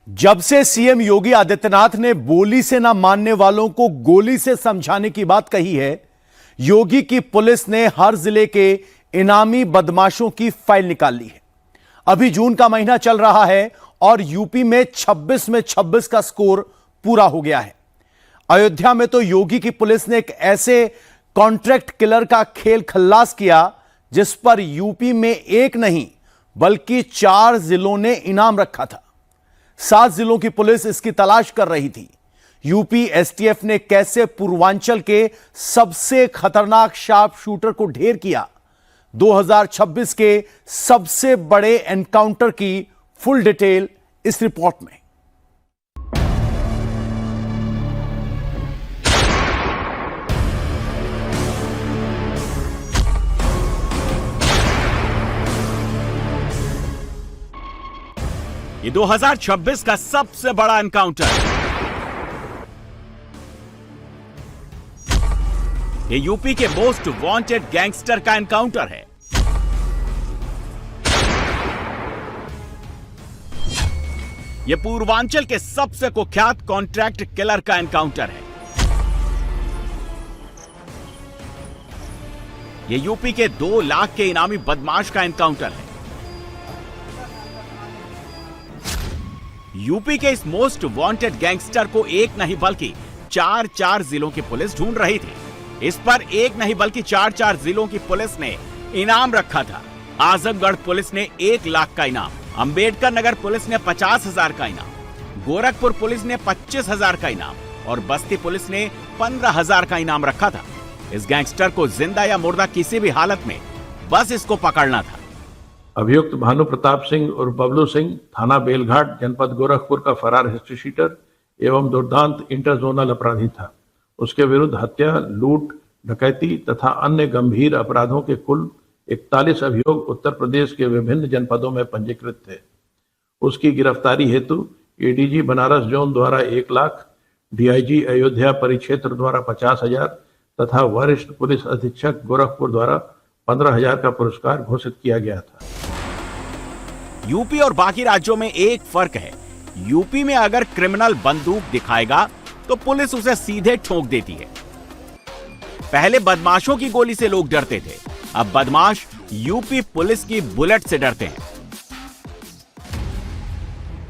जब से सीएम योगी आदित्यनाथ ने बोली से ना मानने वालों को गोली से समझाने की बात कही है, योगी की पुलिस ने हर जिले के इनामी बदमाशों की फाइल निकाल ली है। अभी जून का महीना चल रहा है और यूपी में 26 में 26 का स्कोर पूरा हो गया है। अयोध्या में तो योगी की पुलिस ने एक ऐसे कॉन्ट्रैक्ट किलर का खेल खल्लास किया जिस पर यूपी में एक नहीं बल्कि 4 जिलों ने इनाम रखा था। 7 जिलों की पुलिस इसकी तलाश कर रही थी। यूपी एसटीएफ ने कैसे पूर्वांचल के सबसे खतरनाक शार्प शूटर को ढेर किया, 2026 के सबसे बड़े एनकाउंटर की फुल डिटेल इस रिपोर्ट में। ये 2026 का सबसे बड़ा एनकाउंटर। ये यूपी के मोस्ट वांटेड गैंगस्टर का एनकाउंटर है। ये पूर्वांचल के सबसे कुख्यात कॉन्ट्रैक्ट किलर का एनकाउंटर है। ये यूपी के 2 लाख के इनामी बदमाश का एनकाउंटर है। यूपी के इस मोस्ट वांटेड गैंगस्टर को एक नहीं बल्कि 4 जिलों की पुलिस ढूंढ रही थी। इस पर एक नहीं बल्कि 4 जिलों की पुलिस ने इनाम रखा था। आजमगढ़ पुलिस ने 1 लाख का इनाम, अंबेडकर नगर पुलिस ने 50,000 का इनाम, गोरखपुर पुलिस ने 25,000 का इनाम और बस्ती पुलिस ने 15,000 का इनाम रखा था। इस गैंगस्टर को जिंदा या मुर्दा किसी भी हालत में बस इसको पकड़ना था। अभियुक्त भानु प्रताप सिंह और बबलू सिंह थाना बेलघाट जनपद गोरखपुर का फरार हिस्ट्री शीटर एवं दुर्दांत इंटरजोनल अपराधी था। उसके विरुद्ध हत्या, लूट, डकैती तथा अन्य गंभीर अपराधों के कुल 41 अभियोग उत्तर प्रदेश के विभिन्न जनपदों में पंजीकृत थे। उसकी गिरफ्तारी हेतु एडीजी बनारस जोन द्वारा 1 लाख, डीआईजी अयोध्या परिक्षेत्र द्वारा 50,000 तथा वरिष्ठ पुलिस अधीक्षक गोरखपुर द्वारा 15,000 का पुरस्कार घोषित किया गया था। यूपी और बाकी राज्यों में एक फर्क है। यूपी में अगर क्रिमिनल बंदूक दिखाएगा तो पुलिस उसे सीधे ठोक देती है। पहले बदमाशों की गोली से लोग डरते थे, अब बदमाश यूपी पुलिस की बुलेट से डरते हैं।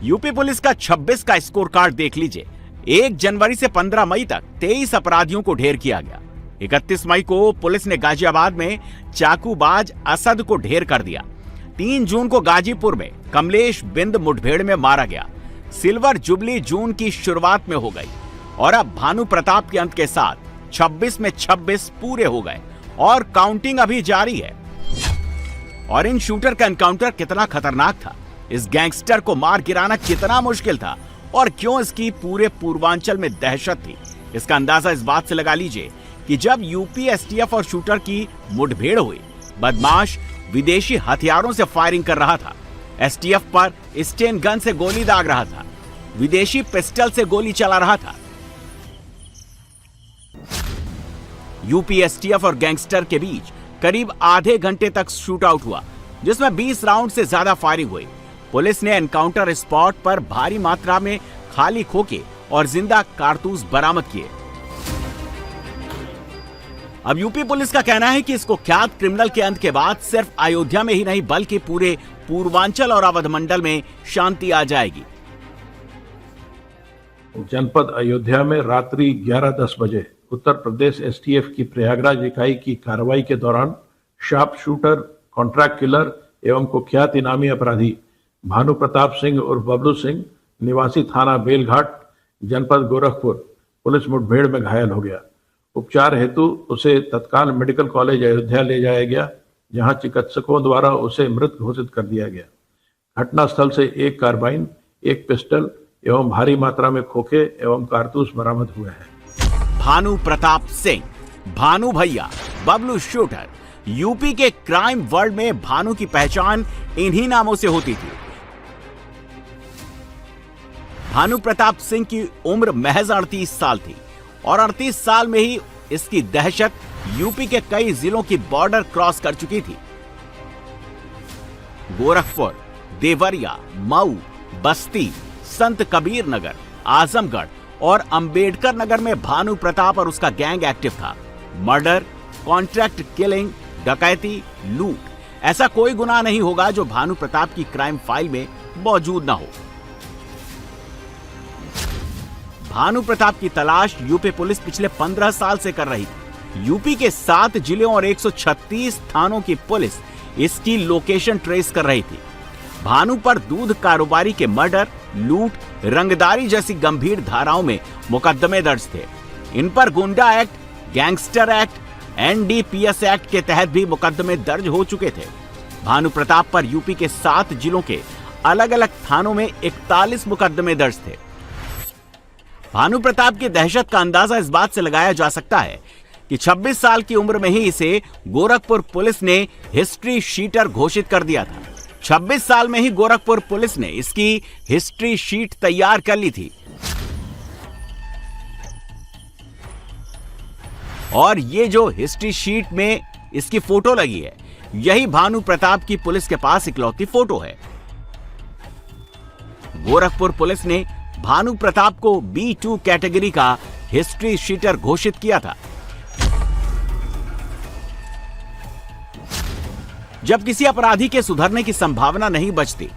यूपी पुलिस का 26 का स्कोर कार्ड देख लीजिए। 1 जनवरी से 15 मई तक 23 अपराधियों को ढेर किया गया। 31 मई को पुलिस ने गाजियाबाद में चाकूबाज असद को ढेर कर दिया। 3 जून को गाजीपुर में कमलेश बिंद मुठभेड़ में मारा गया। सिल्वर जुबली जून की शुरुआत में हो गई और अब भानु प्रताप के अंत के साथ 26 में 26 पूरे हो गए और काउंटिंग अभी जारी है। और इन शूटर का एनकाउंटर कितना खतरनाक था, इस गैंगस्टर को मार गिराना कितना मुश्किल था और क्यों इसकी पूरे पूर्वांचल में दहशत थी, इसका अंदाजा इस बात से लगा लीजिए कि जब यूपी एसटीएफ और शूटर की मुठभेड़ हुई, बदमाश विदेशी हथियारों से फायरिंग कर रहा था। एसटीएफ पर स्टेन गन से गोली दाग रहा था, विदेशी पिस्टल से गोली चला रहा था। यूपी एसटीएफ और गैंगस्टर के बीच करीब आधे घंटे तक शूट आउट हुआ, जिसमें 20 राउंड से ज्यादा फायरिंग हुई। पुलिस ने एनकाउंटर स्पॉट पर भारी मात्रा में खाली खोखे और जिंदा कारतूस बरामद किए। अब यूपी पुलिस का कहना है कि इस कुख्यात क्रिमिनल के अंत के बाद सिर्फ अयोध्या में ही नहीं बल्कि पूरे पूर्वांचल और अवध मंडल में शांति आ जाएगी। जनपद अयोध्या में रात्रि 11:10 बजे उत्तर प्रदेश एसटीएफ की प्रयागराज इकाई की कार्रवाई के दौरान शार्प शूटर, कॉन्ट्रैक्ट किलर एवं कुख्यात इनामी अपराधी भानु प्रताप सिंह और बबलू सिंह निवासी थाना बेलघाट जनपद गोरखपुर पुलिस मुठभेड़ में घायल हो गया। उपचार हेतु उसे तत्काल मेडिकल कॉलेज अयोध्या ले जाया गया, जहां चिकित्सकों द्वारा उसे मृत घोषित कर दिया गया। घटनास्थल से 1 कार्बाइन, 1 पिस्टल एवं भारी मात्रा में खोखे एवं कारतूस बरामद हुए हैं। भानु प्रताप सिंह, भानु भैया, बबलू शूटर। यूपी के क्राइम वर्ल्ड में भानु की पहचान इन्हीं नामों से होती थी। भानु प्रताप सिंह की उम्र महज 38 साल थी और 38 साल में ही इसकी दहशत यूपी के कई जिलों की बॉर्डर क्रॉस कर चुकी थी। गोरखपुर, देवरिया, मऊ, बस्ती, संत कबीर नगर, आजमगढ़ और अंबेडकर नगर में भानु प्रताप और उसका गैंग एक्टिव था। मर्डर, कॉन्ट्रैक्ट किलिंग, डकैती, लूट, ऐसा कोई गुनाह नहीं होगा जो भानु प्रताप की क्राइम फाइल में मौजूद ना हो। भानु प्रताप की तलाश यूपी पुलिस पिछले 15 साल से कर रही थी। यूपी के 7 जिलों और 136 थानों की पुलिस इसकी लोकेशन ट्रेस कर रही थी। भानु पर दूध कारोबारी के मर्डर, लूट, रंगदारी जैसी गंभीर धाराओं में मुकदमे दर्ज थे। इन पर गुंडा act, gangster act, NDPS act के तहत भी मुकदमे दर्ज हो चुके थे। भानु प्रताप पर यूपी के 7 जिलों के अलग अलग थानों में 41 मुकदमे दर्ज थे। भानु प्रताप की दहशत का अंदाजा इस बात से लगाया जा सकता है कि 26 साल की उम्र में ही इसे गोरखपुर पुलिस ने हिस्ट्री शीटर घोषित कर दिया था। 26 साल में ही गोरखपुर पुलिस ने इसकी हिस्ट्री शीट तैयार कर ली थी। और ये जो हिस्ट्री शीट में इसकी फोटो लगी है, यही भानु प्रताप की पुलिस के पास इकलौती फोटो है। गोरखपुर पुलिस ने भानु प्रताप को B2 कैटेगरी का हिस्ट्री शीटर घोषित किया था। जब किसी अपराधी के सुधरने की संभावना नहीं बचती,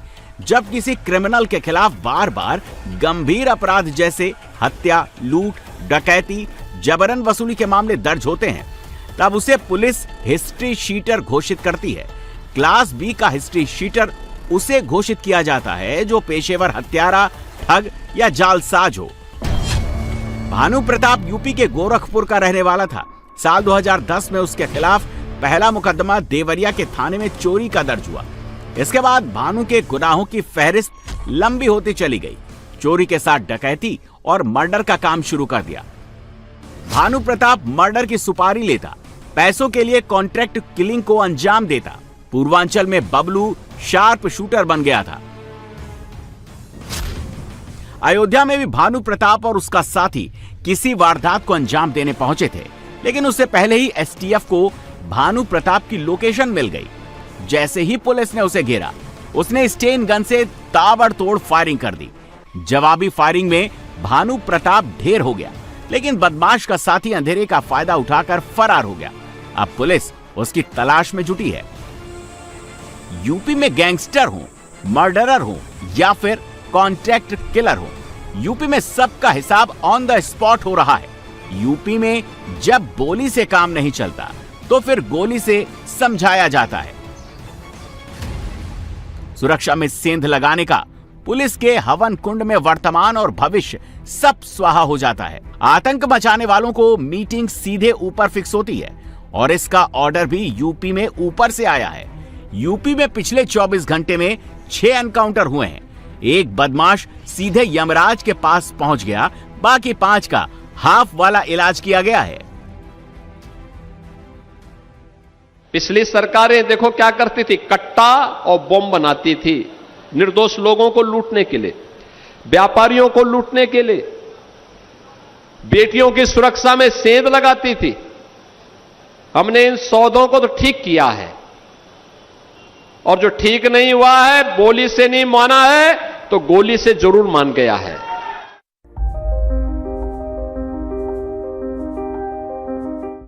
जब किसी क्रिमिनल के खिलाफ बार बार गंभीर अपराध जैसे हत्या, लूट, डकैती, जबरन वसूली के मामले दर्ज होते हैं, तब उसे पुलिस हिस्ट्री शीटर घोषित करती है। क्लास B का हिस्ट्री शीटर उसे घोषित किया जाता है जो पेशेवर हत्यारा, ठग या जालसाज हो। भानु प्रताप यूपी के गोरखपुर का रहने वाला था। साल 2010 में उसके खिलाफ पहला मुकदमा देवरिया के थाने में चोरी का दर्ज हुआ। इसके बाद भानु के गुनाहों की फहरिस्त लंबी होती चली गई। चोरी के साथ डकैती और मर्डर का काम शुरू कर दिया। भानु प्रताप मर्डर की सुपारी लेता, पैसों के लिए कॉन्ट्रैक्ट किलिंग को अंजाम देता। पूर्वांचल में बबलू शार्प शूटर बन गया था। अयोध्या में भी भानु प्रताप और उसका साथी किसी वारदात को अंजाम देने पहुंचे थे, लेकिन उससे पहले ही एसटीएफ को भानु प्रताप की लोकेशन मिल गई। जैसे ही पुलिस ने उसे घेरा, उसने स्टेन गन से ताबड़तोड़ फायरिंग कर दी। जवाबी फायरिंग में भानु प्रताप ढेर हो गया, लेकिन बदमाश का साथी अंधेरे का फायदा उठाकर फरार हो गया। अब पुलिस उसकी तलाश में जुटी है। यूपी में गैंगस्टर हो, मर्डरर हो या फिर कॉन्ट्रैक्ट किलर हो, यूपी में सबका हिसाब ऑन द स्पॉट हो रहा है। यूपी में जब बोली से काम नहीं चलता तो फिर गोली से समझाया जाता है। सुरक्षा में सेंध लगाने का पुलिस के हवन कुंड में वर्तमान और भविष्य सब स्वाहा हो जाता है। आतंक मचाने वालों को मीटिंग सीधे ऊपर फिक्स होती है और इसका ऑर्डर भी यूपी में ऊपर से आया है। यूपी में पिछले 24 घंटे में 6 एनकाउंटर हुए हैं। एक बदमाश सीधे यमराज के पास पहुंच गया, बाकी 5 का हाफ वाला इलाज किया गया है। पिछली सरकारें देखो क्या करती थी, कट्टा और बम बनाती थी निर्दोष लोगों को लूटने के लिए, व्यापारियों को लूटने के लिए, बेटियों की सुरक्षा में सेंध लगाती थी। हमने इन सौदों को तो ठीक किया है, और जो ठीक नहीं हुआ है, बोली से नहीं माना है तो गोली से जरूर मान गया है।